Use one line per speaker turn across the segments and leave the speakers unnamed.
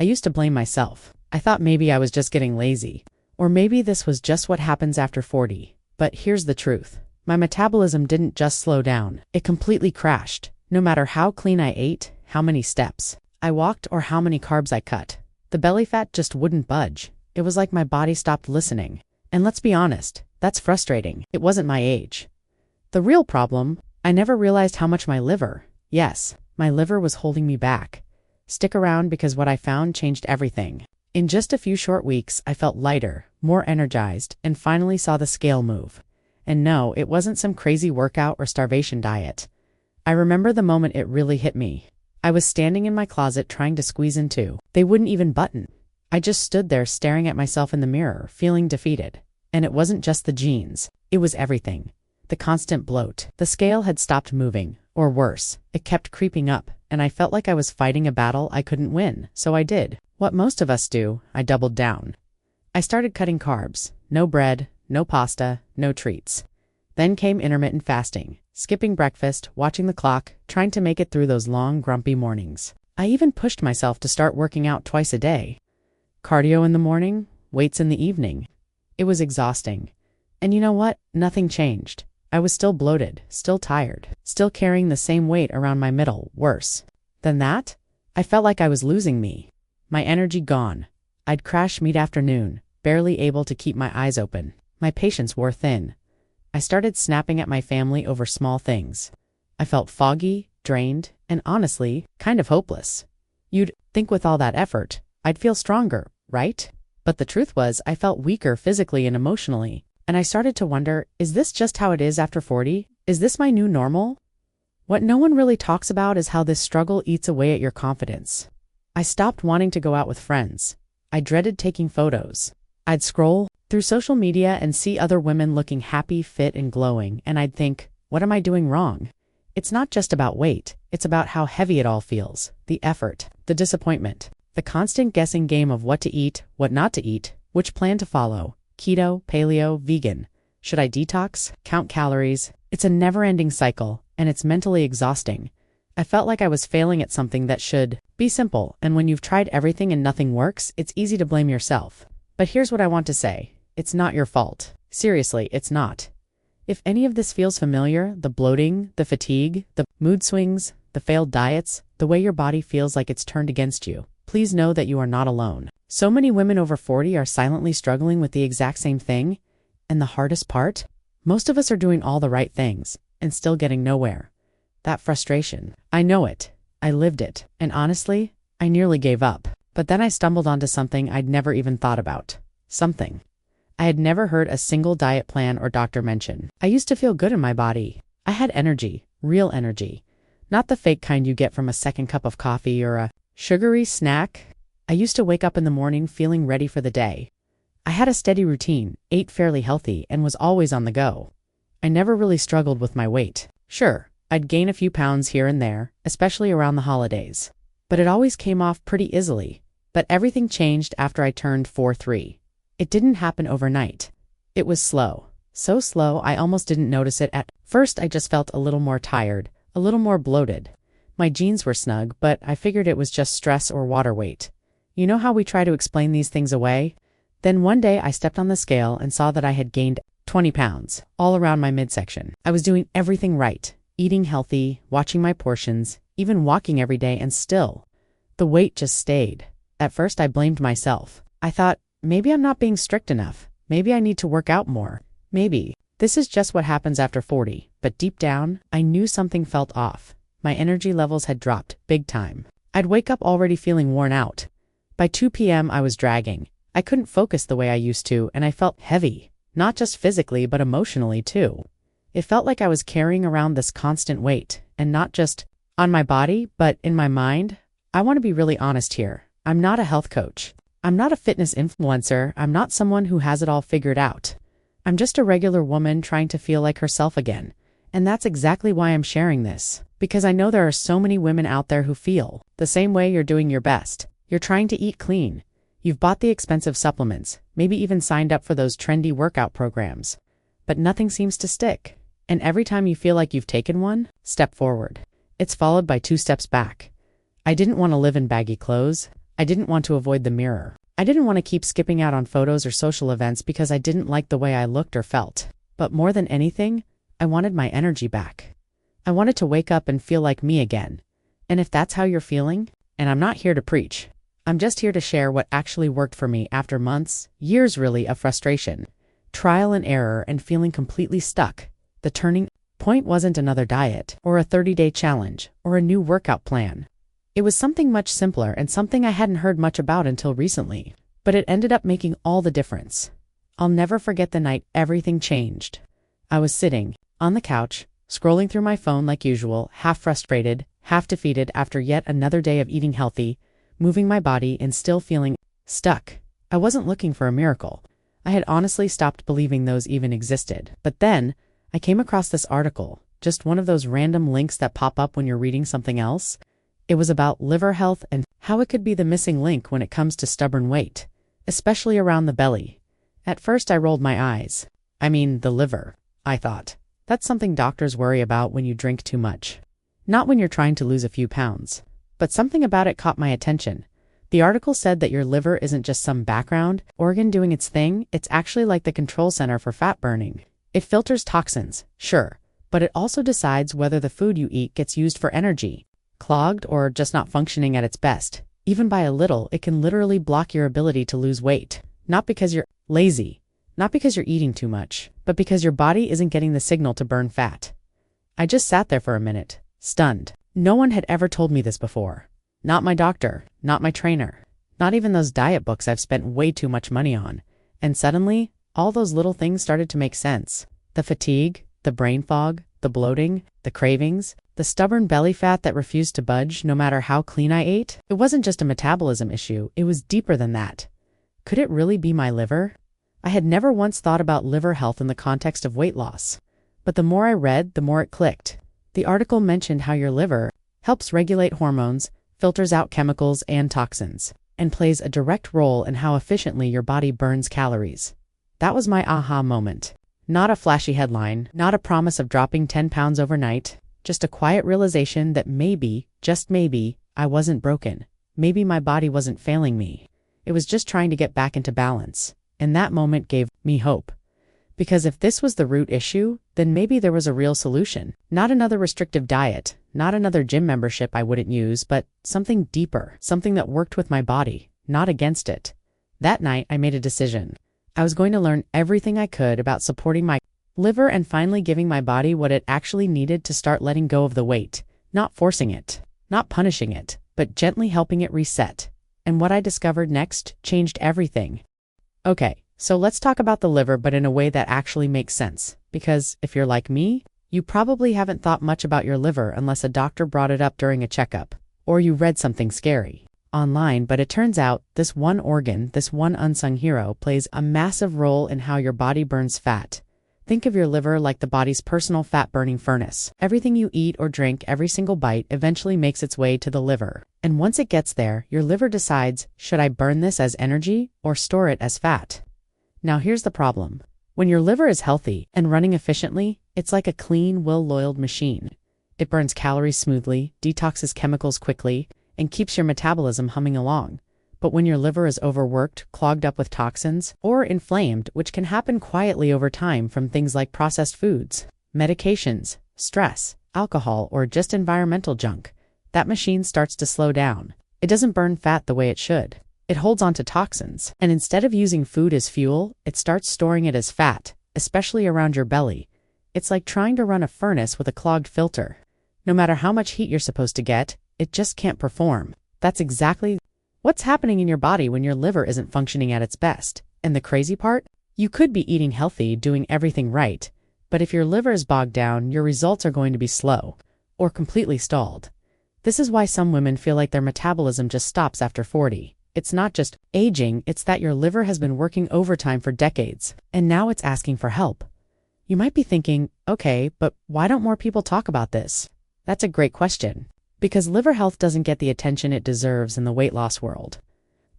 I used to blame myself. I thought maybe I was just getting lazy. Or maybe this was just what happens after 40. But here's the truth. My metabolism didn't just slow down. It completely crashed. No matter how clean I ate, how many steps I walked, or how many carbs I cut, the belly fat just wouldn't budge. It was like my body stopped listening. And let's be honest, that's frustrating. It wasn't my age. The real problem, I never realized how much my liver, yes, my liver was holding me back. Stick around because what I found changed everything. In just a few short weeks, I felt lighter, more energized, and finally saw the scale move. And no, it wasn't some crazy workout or starvation diet. I remember the moment it really hit me. I was standing in my closet trying to squeeze into. They wouldn't even button. I just stood there staring at myself in the mirror, feeling defeated. And it wasn't just the jeans. It was everything. The constant bloat. The scale had stopped moving. Or worse, it kept creeping up, and I felt like I was fighting a battle I couldn't win, so I did. What most of us do, I doubled down. I started cutting carbs. No bread, no pasta, no treats. Then came intermittent fasting, skipping breakfast, watching the clock, trying to make it through those long, grumpy mornings. I even pushed myself to start working out twice a day. Cardio in the morning, weights in the evening. It was exhausting. And you know what? Nothing changed. I was still bloated, still tired, still carrying the same weight around my middle. Worse than that, I felt like I was losing me. My energy gone. I'd crash mid-afternoon, barely able to keep my eyes open. My patience wore thin. I started snapping at my family over small things. I felt foggy, drained, and honestly, kind of hopeless. You'd think with all that effort, I'd feel stronger, right? But the truth was, I felt weaker physically and emotionally. And I started to wonder, is this just how it is after 40? Is this my new normal? What no one really talks about is how this struggle eats away at your confidence. I stopped wanting to go out with friends. I dreaded taking photos. I'd scroll through social media and see other women looking happy, fit, and glowing, and I'd think, what am I doing wrong? It's not just about weight. It's about how heavy it all feels. The effort, the disappointment, the constant guessing game of what to eat, what not to eat, which plan to follow. Keto, paleo, vegan. Should I detox? Count calories? It's a never-ending cycle, and it's mentally exhausting. I felt like I was failing at something that should be simple, and when you've tried everything and nothing works, it's easy to blame yourself. But here's what I want to say. It's not your fault. Seriously, it's not. If any of this feels familiar, the bloating, the fatigue, the mood swings, the failed diets, the way your body feels like it's turned against you, please know that you are not alone. So many women over 40 are silently struggling with the exact same thing. And the hardest part? Most of us are doing all the right things and still getting nowhere. That frustration. I know it. I lived it. And honestly, I nearly gave up. But then I stumbled onto something I'd never even thought about. Something I had never heard a single diet plan or doctor mention. I used to feel good in my body. I had energy, real energy. Not the fake kind you get from a second cup of coffee or a sugary snack. I used to wake up in the morning feeling ready for the day. I had a steady routine, ate fairly healthy, and was always on the go. I never really struggled with my weight. Sure, I'd gain a few pounds here and there, especially around the holidays. But it always came off pretty easily. But everything changed after I turned 43. It didn't happen overnight. It was slow. So slow I almost didn't notice it at first. I just felt a little more tired, a little more bloated. My jeans were snug, but I figured it was just stress or water weight. You know how we try to explain these things away? Then one day I stepped on the scale and saw that I had gained 20 pounds, all around my midsection. I was doing everything right, eating healthy, watching my portions, even walking every day, and still, the weight just stayed. At first I blamed myself. I thought, maybe I'm not being strict enough. Maybe I need to work out more. Maybe. This is just what happens after 40. But deep down, I knew something felt off. My energy levels had dropped, big time. I'd wake up already feeling worn out. By 2 p.m. I was dragging. I couldn't focus the way I used to, and I felt heavy. Not just physically, but emotionally too. It felt like I was carrying around this constant weight, and not just on my body, but in my mind. I want to be really honest here. I'm not a health coach. I'm not a fitness influencer. I'm not someone who has it all figured out. I'm just a regular woman trying to feel like herself again. And that's exactly why I'm sharing this. Because I know there are so many women out there who feel the same way. You're doing your best. You're trying to eat clean. You've bought the expensive supplements, maybe even signed up for those trendy workout programs. But nothing seems to stick. And every time you feel like you've taken one step forward, it's followed by 2 steps back. I didn't want to live in baggy clothes. I didn't want to avoid the mirror. I didn't want to keep skipping out on photos or social events because I didn't like the way I looked or felt. But more than anything, I wanted my energy back. I wanted to wake up and feel like me again. And if that's how you're feeling, and I'm not here to preach, I'm just here to share what actually worked for me after months, years really, of frustration, trial and error, and feeling completely stuck. The turning point wasn't another diet, or a 30-day challenge, or a new workout plan. It was something much simpler and something I hadn't heard much about until recently. But it ended up making all the difference. I'll never forget the night everything changed. I was sitting on the couch, scrolling through my phone like usual, half frustrated, half defeated after yet another day of eating healthy, moving my body, and still feeling stuck. I wasn't looking for a miracle. I had honestly stopped believing those even existed. But then, I came across this article, just one of those random links that pop up when you're reading something else. It was about liver health and how it could be the missing link when it comes to stubborn weight, especially around the belly. At first I rolled my eyes. I mean, the liver, I thought. That's something doctors worry about when you drink too much. Not when you're trying to lose a few pounds. But something about it caught my attention. The article said that your liver isn't just some background organ doing its thing, it's actually like the control center for fat burning. It filters toxins, sure, but it also decides whether the food you eat gets used for energy, clogged, or just not functioning at its best. Even by a little, it can literally block your ability to lose weight. Not because you're lazy, not because you're eating too much, but because your body isn't getting the signal to burn fat. I just sat there for a minute, stunned. No one had ever told me this before. Not my doctor, not my trainer, not even those diet books I've spent way too much money on. And suddenly, all those little things started to make sense. The fatigue, the brain fog, the bloating, the cravings, the stubborn belly fat that refused to budge no matter how clean I ate. It wasn't just a metabolism issue, it was deeper than that. Could it really be my liver? I had never once thought about liver health in the context of weight loss. But the more I read, the more it clicked. The article mentioned how your liver helps regulate hormones, filters out chemicals and toxins, and plays a direct role in how efficiently your body burns calories. That was my aha moment. Not a flashy headline, not a promise of dropping 10 pounds overnight, just a quiet realization that maybe, just maybe, I wasn't broken. Maybe my body wasn't failing me. It was just trying to get back into balance. And that moment gave me hope. Because if this was the root issue, then maybe there was a real solution. Not another restrictive diet, not another gym membership I wouldn't use, but something deeper, something that worked with my body, not against it. That night, I made a decision. I was going to learn everything I could about supporting my liver and finally giving my body what it actually needed to start letting go of the weight, not forcing it, not punishing it, but gently helping it reset. And what I discovered next changed everything. Okay, so let's talk about the liver, but in a way that actually makes sense. Because if you're like me, you probably haven't thought much about your liver unless a doctor brought it up during a checkup, or you read something scary online. But it turns out this one organ, this one unsung hero, plays a massive role in how your body burns fat. Think of your liver like the body's personal fat-burning furnace. Everything you eat or drink, every single bite, eventually makes its way to the liver. And once it gets there, your liver decides, should I burn this as energy or store it as fat? Now here's the problem. When your liver is healthy and running efficiently, it's like a clean, well-oiled machine. It burns calories smoothly, detoxes chemicals quickly, and keeps your metabolism humming along. But when your liver is overworked, clogged up with toxins, or inflamed, which can happen quietly over time from things like processed foods, medications, stress, alcohol, or just environmental junk, that machine starts to slow down. It doesn't burn fat the way it should. It holds on to toxins, and instead of using food as fuel, it starts storing it as fat, especially around your belly. It's like trying to run a furnace with a clogged filter. No matter how much heat you're supposed to get, it just can't perform. That's exactly what's happening in your body when your liver isn't functioning at its best. And the crazy part? You could be eating healthy, doing everything right, but if your liver is bogged down, your results are going to be slow, or completely stalled. This is why some women feel like their metabolism just stops after 40. It's not just aging, it's that your liver has been working overtime for decades, and now it's asking for help. You might be thinking, okay, but why don't more people talk about this? That's a great question. Because liver health doesn't get the attention it deserves in the weight loss world.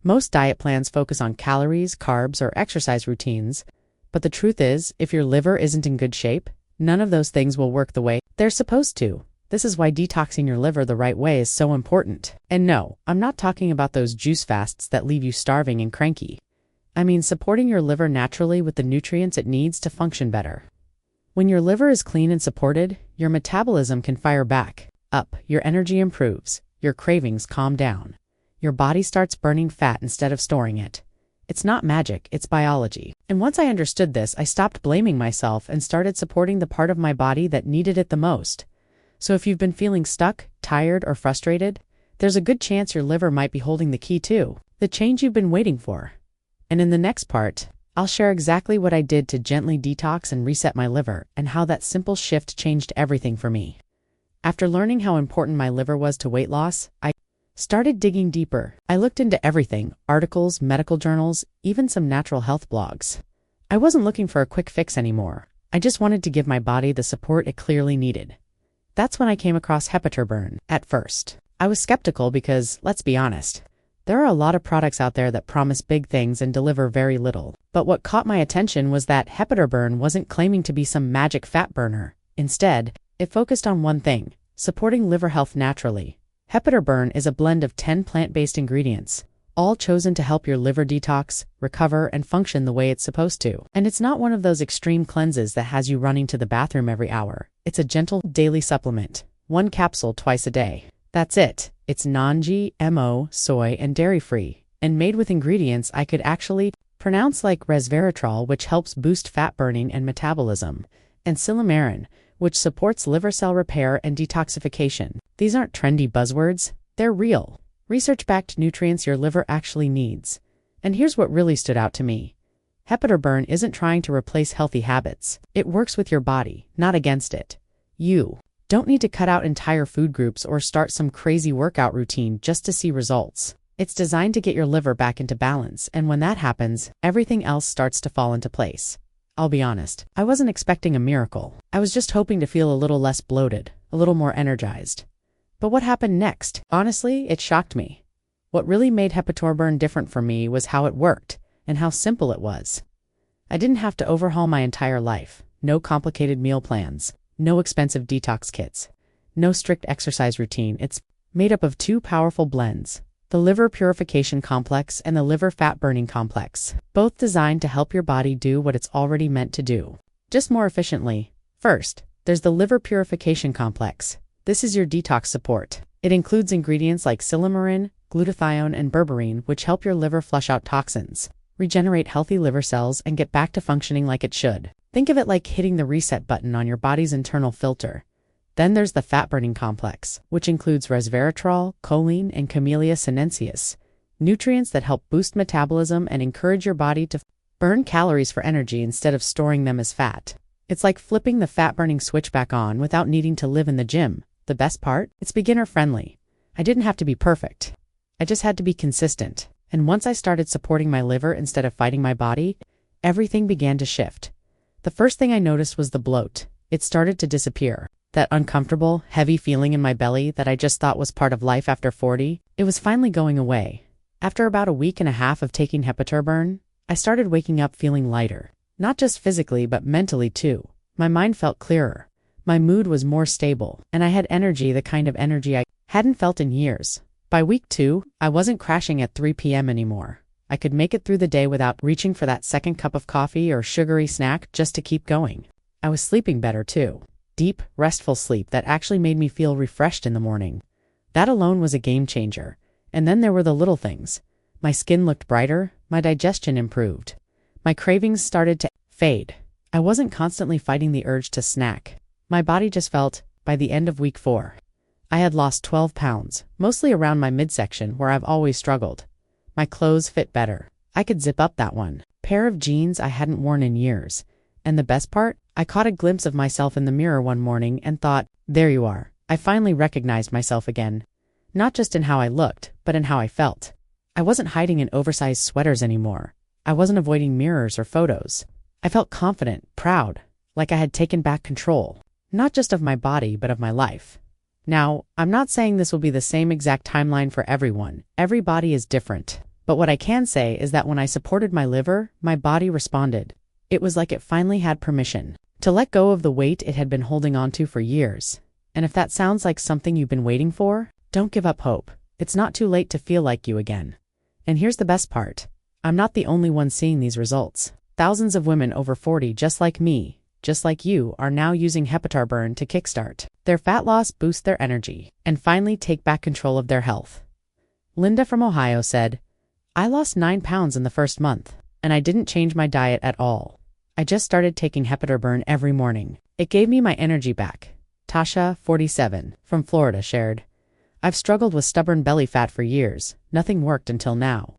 Most diet plans focus on calories, carbs, or exercise routines, but the truth is, if your liver isn't in good shape, none of those things will work the way they're supposed to. This is why detoxing your liver the right way is so important. And no, I'm not talking about those juice fasts that leave you starving and cranky. I mean supporting your liver naturally with the nutrients it needs to function better. When your liver is clean and supported, your metabolism can fire back up, your energy improves, your cravings calm down. Your body starts burning fat instead of storing it. It's not magic, it's biology. And once I understood this, I stopped blaming myself and started supporting the part of my body that needed it the most. So if you've been feeling stuck, tired, or frustrated, there's a good chance your liver might be holding the key too, the change you've been waiting for. And in the next part, I'll share exactly what I did to gently detox and reset my liver and how that simple shift changed everything for me. After learning how important my liver was to weight loss, I started digging deeper. I looked into everything, articles, medical journals, even some natural health blogs. I wasn't looking for a quick fix anymore. I just wanted to give my body the support it clearly needed. That's when I came across HepatoBurn. At first, I was skeptical because, let's be honest, there are a lot of products out there that promise big things and deliver very little. But what caught my attention was that HepatoBurn wasn't claiming to be some magic fat burner. Instead, it focused on one thing: supporting liver health naturally. HepatoBurn is a blend of 10 plant-based ingredients, all chosen to help your liver detox, recover, and function the way it's supposed to. And it's not one of those extreme cleanses that has you running to the bathroom every hour. It's a gentle daily supplement, 1 capsule twice a day. That's it. It's non-GMO, soy, and dairy-free, and made with ingredients I could actually pronounce, like resveratrol, which helps boost fat burning and metabolism, and silymarin, which supports liver cell repair and detoxification. These aren't trendy buzzwords, they're real, research-backed nutrients your liver actually needs. And here's what really stood out to me. HepatoBurn isn't trying to replace healthy habits. It works with your body, not against it. You don't need to cut out entire food groups or start some crazy workout routine just to see results. It's designed to get your liver back into balance, and when that happens, everything else starts to fall into place. I'll be honest, I wasn't expecting a miracle. I was just hoping to feel a little less bloated, a little more energized. But what happened next? Honestly, it shocked me. What really made HepatoBurn different for me was how it worked, and how simple it was. I didn't have to overhaul my entire life. No complicated meal plans, no expensive detox kits, no strict exercise routine. It's made up of 2 powerful blends: the liver purification complex and the liver fat burning complex, both designed to help your body do what it's already meant to do, just more efficiently. First, there's the liver purification complex. This is your detox support. It includes ingredients like silymarin, glutathione, and berberine, which help your liver flush out toxins, regenerate healthy liver cells, and get back to functioning like it should. Think of it like hitting the reset button on your body's internal filter. Then there's the fat-burning complex, which includes resveratrol, choline, and Camellia sinensis, nutrients that help boost metabolism and encourage your body to burn calories for energy instead of storing them as fat. It's like flipping the fat-burning switch back on without needing to live in the gym. The best part? It's beginner-friendly. I didn't have to be perfect. I just had to be consistent. And once I started supporting my liver instead of fighting my body, everything began to shift. The first thing I noticed was the bloat. It started to disappear. That uncomfortable, heavy feeling in my belly that I just thought was part of life after 40, it was finally going away. After about a week and a half of taking HepatoBurn, I started waking up feeling lighter. Not just physically, but mentally too. My mind felt clearer. My mood was more stable, and I had energy, the kind of energy I hadn't felt in years. By week 2, I wasn't crashing at 3 p.m. anymore. I could make it through the day without reaching for that second cup of coffee or sugary snack just to keep going. I was sleeping better too. Deep, restful sleep that actually made me feel refreshed in the morning. That alone was a game changer. And then there were the little things. My skin looked brighter, my digestion improved. My cravings started to fade. I wasn't constantly fighting the urge to snack. My body just felt, by the end of week 4, I had lost 12 pounds, mostly around my midsection where I've always struggled. My clothes fit better. I could zip up that one pair of jeans I hadn't worn in years. And the best part? I caught a glimpse of myself in the mirror one morning and thought, there you are. I finally recognized myself again. Not just in how I looked, but in how I felt. I wasn't hiding in oversized sweaters anymore. I wasn't avoiding mirrors or photos. I felt confident, proud, like I had taken back control. Not just of my body, but of my life. Now, I'm not saying this will be the same exact timeline for everyone. Every body is different. But what I can say is that when I supported my liver, my body responded. It was like it finally had permission to let go of the weight it had been holding on to for years. And if that sounds like something you've been waiting for, don't give up hope. It's not too late to feel like you again. And here's the best part. I'm not the only one seeing these results. Thousands of women over 40 just like me, just like you, are now using HepatoBurn to kickstart their fat loss, boost their energy, and finally take back control of their health. Linda from Ohio said, I lost 9 pounds in the first month, and I didn't change my diet at all. I just started taking HepatoBurn every morning. It gave me my energy back. Tasha, 47, from Florida shared, I've struggled with stubborn belly fat for years. Nothing worked until now.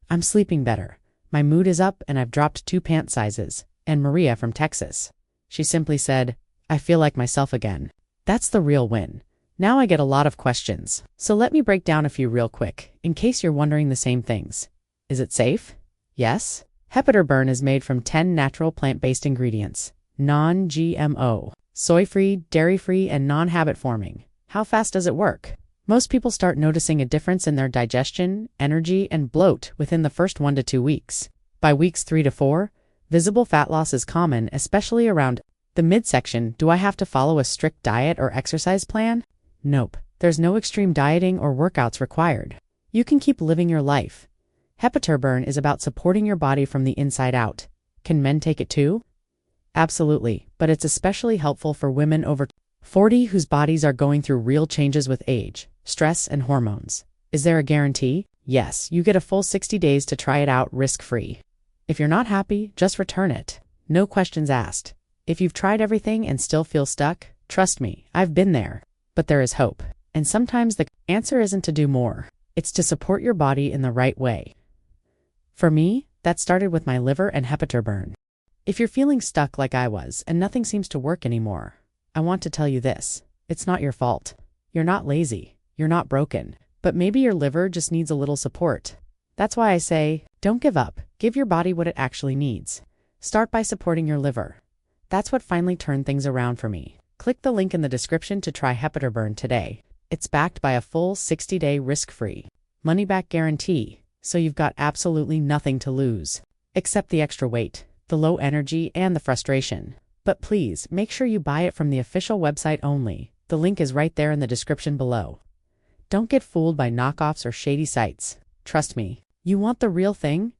I'm sleeping better. My mood is up and I've dropped 2 pant sizes. And Maria from Texas, she simply said, I feel like myself again. That's the real win. Now I get a lot of questions, so let me break down a few real quick, in case you're wondering the same things. Is it safe? Yes. HepatoBurn is made from 10 natural plant-based ingredients, non-GMO, soy-free, dairy-free, and non-habit-forming. How fast does it work? Most people start noticing a difference in their digestion, energy, and bloat within the first 1 to 2 weeks. By weeks 3 to 4, visible fat loss is common, especially around the midsection. Do I have to follow a strict diet or exercise plan? Nope. There's no extreme dieting or workouts required. You can keep living your life. HepatoBurn is about supporting your body from the inside out. Can men take it too? Absolutely, but it's especially helpful for women over 40 whose bodies are going through real changes with age, stress, and hormones. Is there a guarantee? Yes, you get a full 60 days to try it out risk-free. If you're not happy, just return it. No questions asked. If you've tried everything and still feel stuck, trust me, I've been there. But there is hope. And sometimes the answer isn't to do more. It's to support your body in the right way. For me, that started with my liver and HepatoBurn. If you're feeling stuck like I was and nothing seems to work anymore, I want to tell you this. It's not your fault. You're not lazy. You're not broken. But maybe your liver just needs a little support. That's why I say, don't give up. Give your body what it actually needs. Start by supporting your liver. That's what finally turned things around for me. Click the link in the description to try HepatoBurn today. It's backed by a full 60-day risk-free, money-back guarantee, so you've got absolutely nothing to lose. Except the extra weight, the low energy, and the frustration. But please, make sure you buy it from the official website only. The link is right there in the description below. Don't get fooled by knockoffs or shady sites. Trust me, you want the real thing?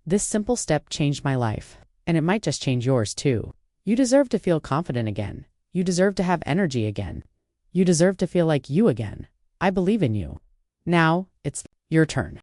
This simple step changed my life, and it might just change yours too. You deserve to feel confident again. You deserve to have energy again. You deserve to feel like you again. I believe in you. Now, it's your turn.